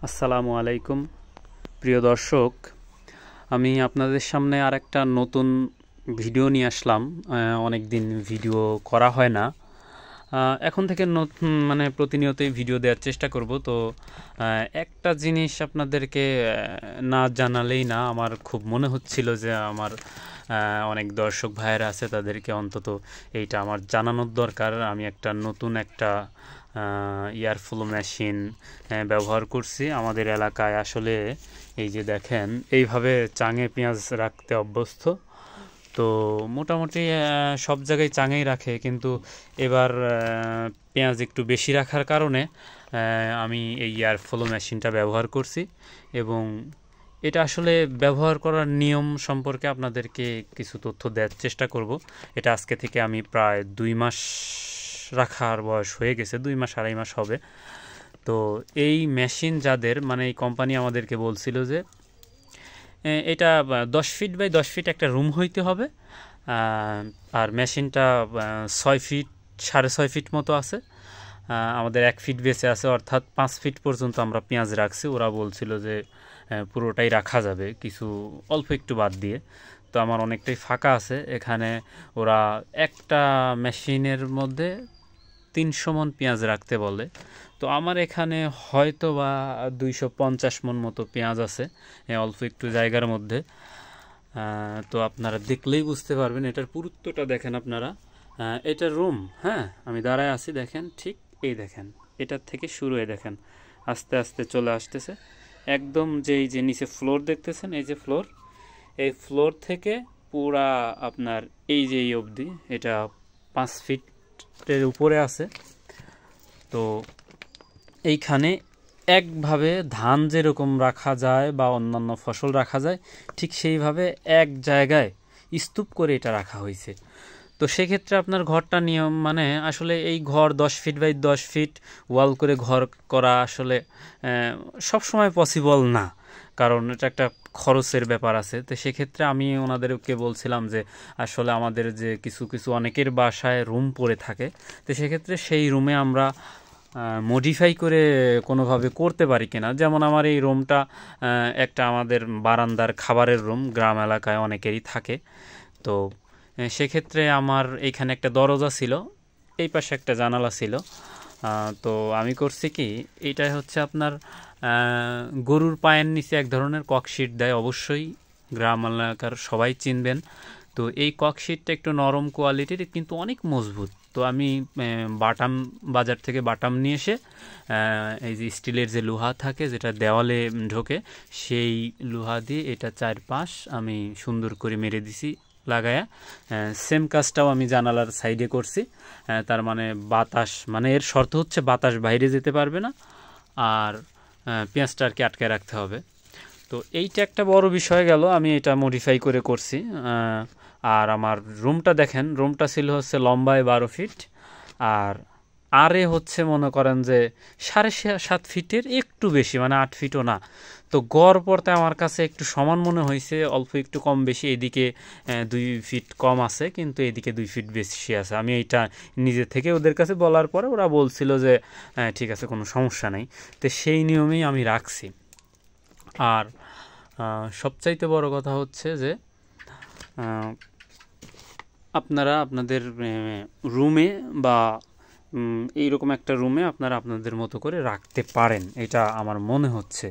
আসসালামু আলাইকুম প্রিয় দর্শক, আমি আপনাদের সামনে আরেকটা নতুন ভিডিও নিয়ে আসলাম। অনেক দিন ভিডিও করা হয় না। এখন থেকে নতুন প্রতিনিয়তই ভিডিও দেওয়ার চেষ্টা করব। তো একটা জিনিস আপনাদেরকে না জানালেই না, আমার খুব মনে হচ্ছিল যে আমার অনেক দর্শক ভাইয়েরা আছে, তাদেরকে অন্তত এইটা আমার জানানোর দরকার। আমি একটা নতুন একটা এয়ারফ্লো মেশিন ব্যবহার করছি আমাদের এলাকায়। আসলে এই যে দেখেন, এইভাবে চাঙে পেঁয়াজ রাখতে অভ্যস্ত। তো মোটামুটি সব জায়গায় চাঙেই রাখে, কিন্তু এবার পেঁয়াজ একটু বেশি রাখার কারণে আমি এই এয়ারফ্লো মেশিনটা ব্যবহার করছি। এবং এটা আসলে ব্যবহার করার নিয়ম সম্পর্কে আপনাদেরকে কিছু তথ্য দেওয়ার চেষ্টা করব। এটা আজকে থেকে আমি প্রায় 2 মাস রাখার বয়স হয়ে গেছে, 2 মাস আড়াই মাস হবে। তো এই মেশিন যাদের, এই কোম্পানি আমাদেরকে বলছিল যে এটা 10 ফিট বাই 10 ফিট একটা রুম হইতে হবে। আর মেশিনটা 6 ফিট, 6.5 ফিট মতো আছে। আমাদের 1 ফিট বেঁচে আছে, অর্থাৎ 5 ফিট পর্যন্ত আমরা পেঁয়াজ রাখছি। ওরা বলছিল যে পুরোটাই রাখা যাবে, কিছু অল্প একটু বাদ দিয়ে। তো আমার অনেকটাই ফাঁকা আছে এখানে। ওরা একটা মেশিনের মধ্যে 300 মণ পেঁয়াজ রাখতে বলে। তো আমার এখানে হয়তো বা 250 মণ মতো পেঁয়াজ আছে অল্প একটু জায়গার মধ্যে। তো আপনারা দেখলেই বুঝতে পারবেন, এটার পুরুত্বটা দেখেন আপনারা। এটা রুম, হ্যাঁ, আমি দাঁড়ায় আছি, দেখেন, ঠিক এই দেখেন, এটার থেকে শুরু হয়ে দেখেন আস্তে আস্তে চলে আসতেছে একদম, যেই যে নিচে ফ্লোর দেখতেছেন, এই যে ফ্লোর, এই ফ্লোর থেকে পুরা আপনার এই যে এই অবধি, এটা 5 ফিটের উপরে আছে। তো এইখানে একভাবে ধান যেরকম রাখা যায় বা অন্যান্য ফসল রাখা যায়, ঠিক সেইভাবে এক জায়গায় স্তূপ করে এটা রাখা হয়েছে। তো সেক্ষেত্রে আপনার ঘরটা নিয়ম, আসলে এই ঘর 10 ফিট বাই 10 ফিট ওয়াল করে ঘর করা আসলে সব সময় পসিবল না, কারণ এটা একটা খরচের ব্যাপার আছে। তো সেক্ষেত্রে আমি ওনাদেরকে বলছিলাম যে আসলে আমাদের যে কিছু কিছু অনেকের বাসায় রুম পড়ে থাকে, তো সেক্ষেত্রে সেই রুমে আমরা মডিফাই করে কোনোভাবে করতে পারি কিনা। যেমন আমার এই রুমটা একটা আমাদের বারান্দার খাবারের রুম, গ্রাম এলাকায় অনেকেরই থাকে। তো সেক্ষেত্রে আমার এইখানে একটা দরজা ছিল, এই পাশে একটা জানালা ছিল। তো আমি করছি কি, এইটাই হচ্ছে আপনার গরুর পায়ের নিচে এক ধরনের ককশিট দেয়, অবশ্যই গ্রাম এলাকার সবাই চিনবেন। তো এই ককশিটটা একটু নরম কোয়ালিটির, কিন্তু অনেক মজবুত। তো আমি বাটাম, বাজার থেকে বাটাম নিয়ে এসে এই যে স্টিলের যে লোহা থাকে যেটা দেওয়ালে ঢোকে, সেই লোহা দিয়ে এটা চারপাশ আমি সুন্দর করে মেরে দিছি লাগায়া। সেম কাজটাও আমি জানালার সাইডে করছি। তার বাতাস, এর শর্ত হচ্ছে বাতাস বাইরে যেতে পারবে না, আর পেঁয়াজটা আর কি আটকে রাখতে হবে। তো এইটা একটা বড় বিষয় গেল, আমি এটা মডিফাই করে করছি। আর আমার রুমটা দেখেন, রুমটা ছিল হচ্ছে লম্বায় 12 ফিট, আর আরে হচ্ছে মনে করেন যে 7.5 ফিটের একটু বেশি, 8 ফিটও না। তো গড় পড়তে আমার কাছে একটু সমান মনে হয়েছে, অল্প একটু কম বেশি। এদিকে 2 ফিট কম আছে, কিন্তু এদিকে 2 ফিট বেশি আছে। আমি এইটা নিজে থেকে ওদের কাছে বলার পরে ওরা বলছিল যে ঠিক আছে, কোনো সমস্যা নেই। তো সেই নিয়মেই আমি রাখছি। আর সবচাইতে বড় কথা হচ্ছে যে আপনারা আপনাদের রুমে বা এইরকম একটা রুমে আপনারা আপনাদের মতো করে রাখতে পারেন, এটা আমার মনে হচ্ছে।